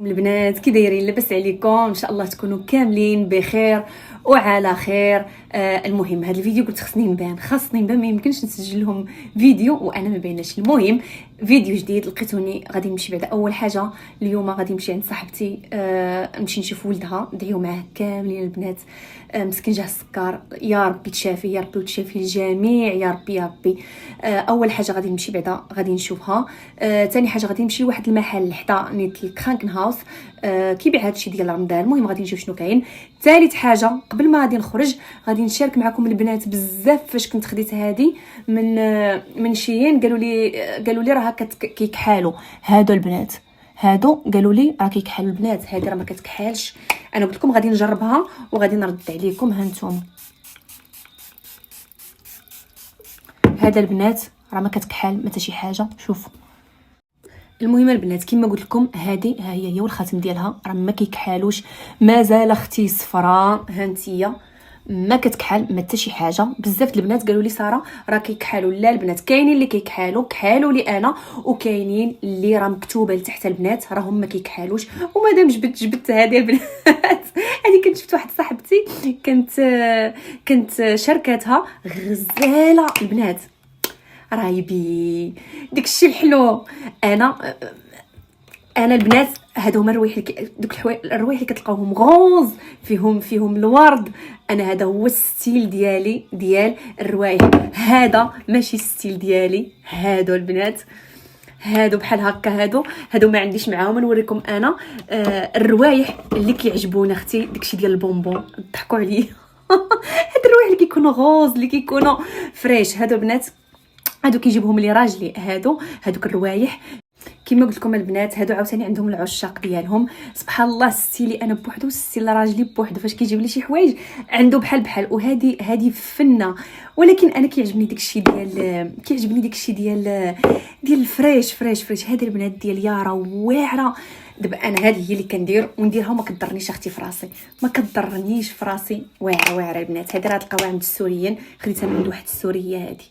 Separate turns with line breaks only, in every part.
البنات كي دايرين؟ لاباس عليكم؟ ان شاء الله تكونوا كاملين بخير وعلى خير. المهم هذا الفيديو قلت خاصني نبان ما يمكنش نسجل لهم فيديو وانا ما بيناش. المهم فيديو جديد لقيتوني غادي نمشي. بعد اول حاجه اليوم غادي نمشي عند صاحبتي، نمشي نشوف ولدها. دعيو معاه كاملين البنات، مسكين جاه السكر. يا ربي تشافي، يا ربي وتشافي الجميع، يا ربي يا ربي. اول حاجه غادي نمشي بعدا غادي نشوفها. ثاني حاجه غادي نمشي لواحد المحل حدا نيت الكرانكن هاوس، كيبيع هادشي ديال رمضان. المهم غادي نشوف شنو كاين. ثالث حاجه قبل ما غادي نخرج غادي نشارك معكم البنات بزاف فاش كنت خديت هذه من شيين. قالوا لي راه كيكحالوا هادو البنات، هادو قالوا لي راه كيكحالوا البنات. هذه راه ما كتكحالش. انا قلت لكم غادي نجربها وغادي نرد عليكم. ها نتوما هذا البنات راه ما كتكحال ما حتى شي حاجه. شوفوا. المهم البنات كما قلت لكم هذه ها هي والخاتم ديالها راه ما كيكحالوش. مازال اختي صفراء هانتيا ما كتكحل ما حتى شي حاجه. بزاف البنات قالوا لي ساره راه كيكحلوا. لا البنات كاينين اللي كحالوا لي انا، وكاينين اللي راه مكتوبه لتحت البنات راهم ما كيكحالوش. ومادام جبت هذه البنات هذه كنت شفت واحد صاحبتي كنت شاركتها غزاله البنات رايبي داكشي الحلو. انا البنات هادو هما الروايح دوك الروايح اللي كتلقاوهم غوز فيهم الورد. انا هذا هو الستيل ديالي ديال الروايح. هذا ماشي الستيل ديالي. هادو البنات هادو بحال هكا. هادو ما عنديش معاهم. نوريكم انا الروايح اللي كيعجبوني اختي داكشي ديال البونبون. ضحكوا عليا هاد الروايح اللي كيكونوا غوز اللي كيكونوا فريش. هادو البنات هادو كيجيبهم لي راجلي. هادوك الروايح كما قلت لكم البنات هادو عاوتاني عندهم العشاق ديالهم. سبحان الله ستيلي انا بوحدو ستيل راجلي بوحدو. فاش كيجيب لي شي حوايج عنده بحال وهذه فنه. ولكن انا كيعجبني داكشي ديال الفريش. هذه البنات ديال يارا واعره. دابا انا هذه هي اللي كندير ونديرها وما كضرنيش اختي في راسي. ما كضرنيش في راسي. واعره البنات. هذه راه تلقاوها عند السوريين، خديتها من عند واحد السوريه هذه.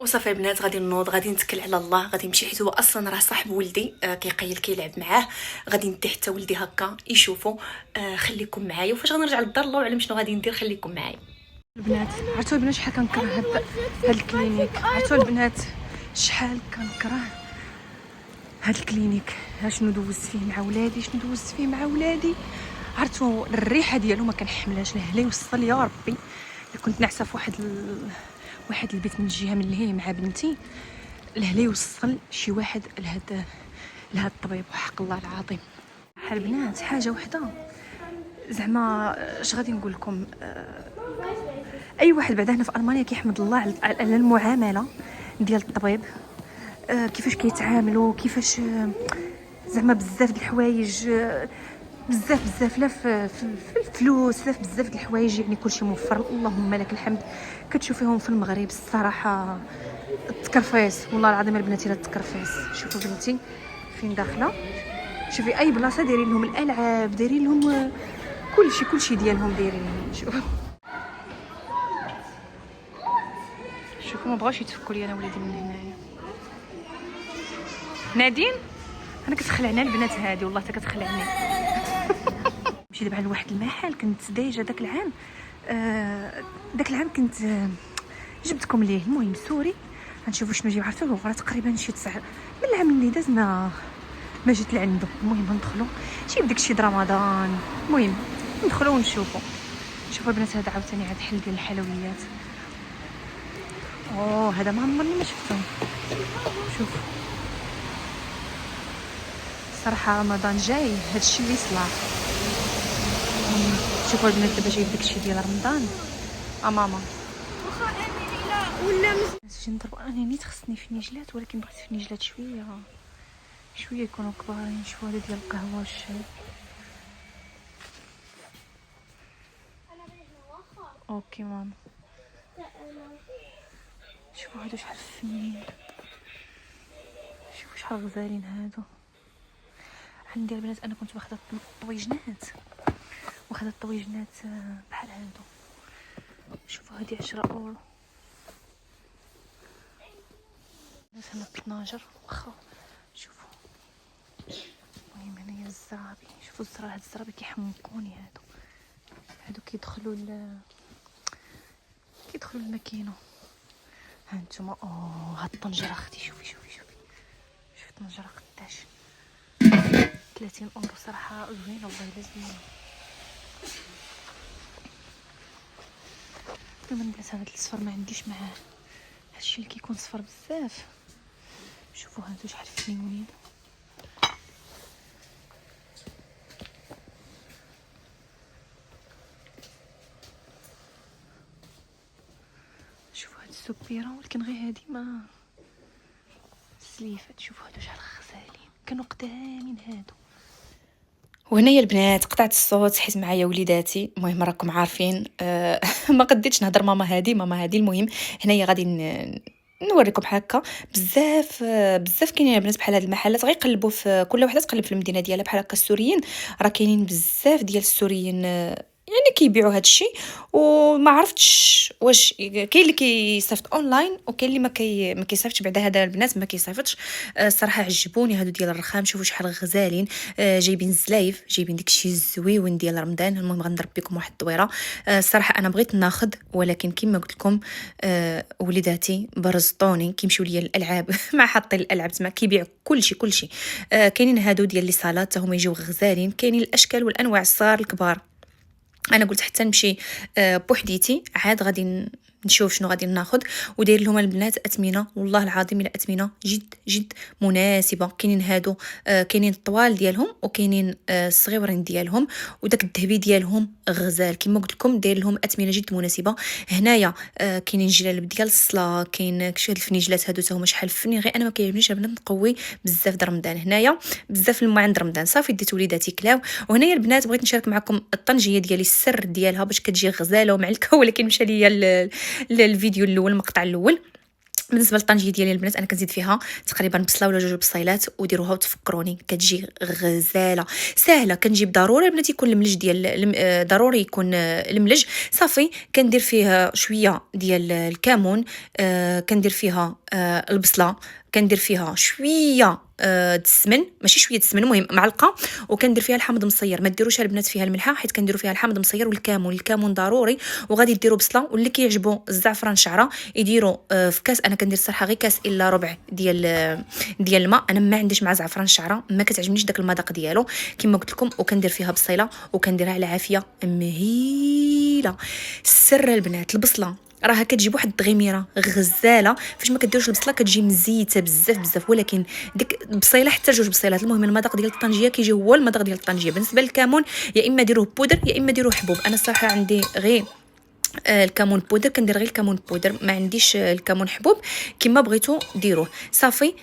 وصافي البنات غادي نوض غادي نتكل على الله. غادي نمشي حيت هو اصلا راه صاحب ولدي، كيقيل كيلعب معاه. غادي ندي حتى ولدي هكا يشوفوا. خليكم معايا وفاش غنرجع للدار الله اعلم شنو غادي ندير. خليكم معايا البنات. عرفتوا البنات شحال كنكره هاد الكلينيك. عرفتوا البنات شحال كنكره هاد الكلينيك. شنو دوزت فيه مع ولادي. عرفتوا الريحه ديالو ما كنحملهاش. لهلا يوصل يا ربي. اللي كنت نعسه في واحد البيت من الجهه من اللي هي مع بنتي، لهلا يوصل شي واحد لهاد الطبيب وحق الله العظيم. البنات حاجه وحده زعما اش غادي نقول لكم. اي واحد بعدا هنا في المانيا كيحمد الله على المعامله ديال الطبيب. كيفاش كيتعاملوا كيفاش زعما بزاف د الحوايج. بزاف لا في الفلوس لا في بزاف د الحوايج. يعني كلشي موفر اللهم لك الحمد. كتشوفيهم في المغرب الصراحه التكرفيس. والله العظيم البنات الا التكرفيس. شوفوا بنتي فين داخله. شوفي اي بلاصه دايرين لهم الالعاب دايرين لهم كلشي ديالهم دايرين. شوفوا ما بغاوش يتفكوا لي انا ولادي من هنايا. نادين انا كتخلعنا البنات هادي والله حتى كتخلعني. مشيت دابا لواحد المحل كنت دايجه داك العام كنت جبتكم ليه. المهم سوري غنشوفوا شنو جيب. عرفتوا راه تقريبا شي 9 من العام اللي داز ما جيت لعندو. المهم ندخلوا جيب داكشي د رمضان. المهم ندخلوا ونشوفوا. شوفوا البنات هذا عاوتاني هذا حل ديال الحلويات. هذا ما عمرني ما شفتو. شوف صراحه رمضان جاي هادشي اللي صلاح. شوفوا البنات دابا جايب داكشي ديال رمضان. ماما واخا اميري لا ولا نجي نضرب. انا نيت خصني فنيجلات ولكن بغيت فنيجلات شويه يكونوا كبارين. شوفوا هذا ديال القهوه والشاي. اوكي ماما. شوفوا هادو شحال فنين. شوفوا شحال غزالين هادو. عندي البنات انا كنت واخده الطويجنات بحال هادو. شوفوا هادي 10 اورو. الناس هنا 12 واخا. شوفوا المهم هنايا شوفوا الزرابه، هاد الزرابه كيحمقوني. هادو كيدخلوا الماكينه. ها انتما هاد الطنجره اختي، شوفي الطنجره قداش 30 اورو صراحه زوينه والله الا زوينه. المهم بلاتي هاد الصفر ما عنديش معاه، هادشي اللي كيكون صفر بزاف. شوفوا هادو شحال فنيونين. شوفوا هاد السبيره، ولكن غير هادي ما سليفات. شوفوا هادو شحال غزالين، كانوا قدامين هادو. وهنايا البنات قطعت الصوت حيت معايا وليداتي. المهم راكم عارفين ما قديتش نهضر ماما هادي. المهم هنايا غادي نوريكم هكا بزاف كاينين البنات بحال هاد المحلات. غيقلبوا في كل وحده تقلب في المدينه ديالها. بحال هكا السوريين راه كاينين بزاف ديال السوريين يعني كيبيعوا هاد الشيء. وما عرفتش واش كاين اللي كيصيفط اونلاين وكاين اللي ما كيصيفطش. بعدا هذا البنات ما كيصيفطش. الصراحه عجبوني هادو ديال الرخام. شوفوا شحال غزالين. جايبين الزلايف، جايبين داكشي الزويون ديال رمضان. المهم غنضرب بكم واحد الطويره. الصراحه انا بغيت ناخذ، ولكن كما قلت لكم وليداتي برزطوني كيمشيو ليا الالعاب مع حاطين الالعاب تما كيبيع كلشي. كاينين هادو ديال لي صالات هما يجيو غزالين. كاينين الاشكال والانواع الصغار الكبار. انا قلت حتى نمشي بوحديتي عاد غادي نشوف شنو غادي ناخذ. وداير لهم البنات اثمنه والله العظيم الا اثمنه جد مناسبه. كاينين هادو كاينين الطوال ديالهم وكاينين الصغيورين ديالهم. وداك الذهبي ديالهم غزال كما قلت لكم. داير لهم اثمنه جد مناسبه. هنايا كاينين جلالب ديال الصلاه. كاين شي هاد الفنيجلات هادو تا هما شحال فنين. غير انا ما كيعجبنيش البنات نقوي بزاف د رمضان. هنايا بزاف الماء عند رمضان صافي ديت وليداتي كلاو. وهنايا البنات بغيت نشارك معكم الطنجيه ديالي، السر ديالها باش كتجي غزاله ومعلكه. ولكن مشى ليا الفيديو الاول، المقطع الاول. بالنسبه للطنجيه ديالي البنات انا كنزيد فيها تقريبا بصله ولا جوج بصيلات وديروها وتفكروني كتجي غزاله ساهله. كنجيب ضروري البنات يكون الملج ديال ضروري يكون الملج. صافي كندير فيه شويه ديال الكمون. كندير فيها البصله. كندير فيها شويه السمن، ماشي شويه السمن، المهم معلقه. وكندير فيها الحامض مصير. ما ديروش البنات فيها الملحه حيت كنديروا فيها الحامض مصير والكمون ضروري. وغادي ديروا بصله. واللي كيعجبوا الزعفران شعره يديروا في كاس. انا كندير صراحه غير كاس الا ربع ديال الماء. انا ما عنديش مع زعفران شعره، ما كتعجبنيش داك المذاق ديالو كما قلت لكم. وكندير فيها بصيله وكنديرها على عافيه مهيله. السر البنات البصله راها كتجيب واحد الغميره غزاله. فاش ما كديروش البصله كتجي مزيته بزاف. ولكن ديك البصيله حتى جوج بصيلات. المهم المذاق ديال الطنجيه كيجي هو المذاق ديال الطنجيه. بالنسبه للكمون يا اما ديروه بودر يا اما ديروه حبوب. انا الصراحه عندي غير الكمون بودر. كندير غير الكمون بودر، ما عنديش الكمون حبوب. كما بغيتو ديروه صافي.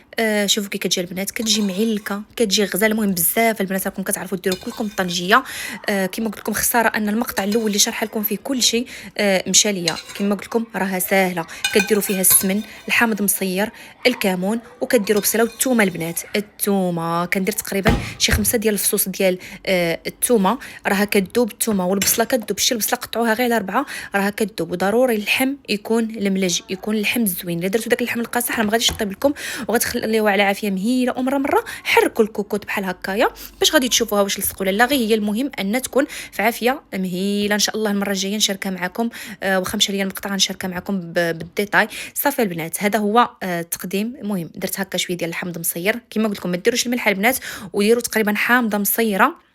شوفوا كي كتجي البنات كتجي معلكه كتجي غزاله. المهم بزاف البنات راكم كتعرفوا ديروا كلكم الطنجيه. كما قلت لكم خساره ان المقطع الاول اللي شرح لكم فيه كل شيء مشى ليا. كما قلت لكم راها ساهله. كديروا فيها السمن، الحامض مصير، الكمون، وكديروا بصله والثومه البنات. الثومه كندير تقريبا شي 5 ديال الفصوص ديال الثومه. راها كذوب الثومه والبصله كذوب. شتي البصله قطعوها غير على 4 راها كذوب. وضروري اللحم يكون الملج، يكون اللحم الزوين. الا درتو داك اللحم القاصح راه ما غاديش يطيب لكم وغتخليوها على عافيه مهيله. ومره حركوا الكوكوط بحال هكايا باش غادي تشوفوها واش لصقوا ولا لا. غير هي المهم ان تكون في عافيه مهيله. ان شاء الله المره الجايه نشاركها معكم. واخا مشى ليا المقطع غنشاركها معكم بالديتاي. صافي البنات هذا هو التقديم. المهم درت هكا شويه ديال الحامض مصير. كما قلت لكم ما ديروش الملح البنات وديروا تقريبا حامضه مصيره.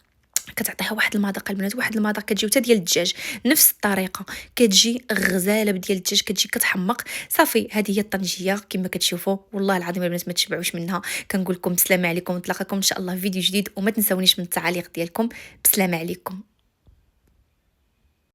كتعطيها واحد المذاق البنات، واحد المذاق. كتجي حتى ديال الدجاج نفس الطريقه. كتجي غزاله بديال الدجاج كتجي كتحمق. صافي هذه هي الطنجيه كما كتشوفوا. والله العظيم البنات ما تشبعوش منها. كنقول لكم بسلامه عليكم. نتلاقاكم ان شاء الله في فيديو جديد. وما تنساونيش من التعاليق ديالكم. بسلامه عليكم.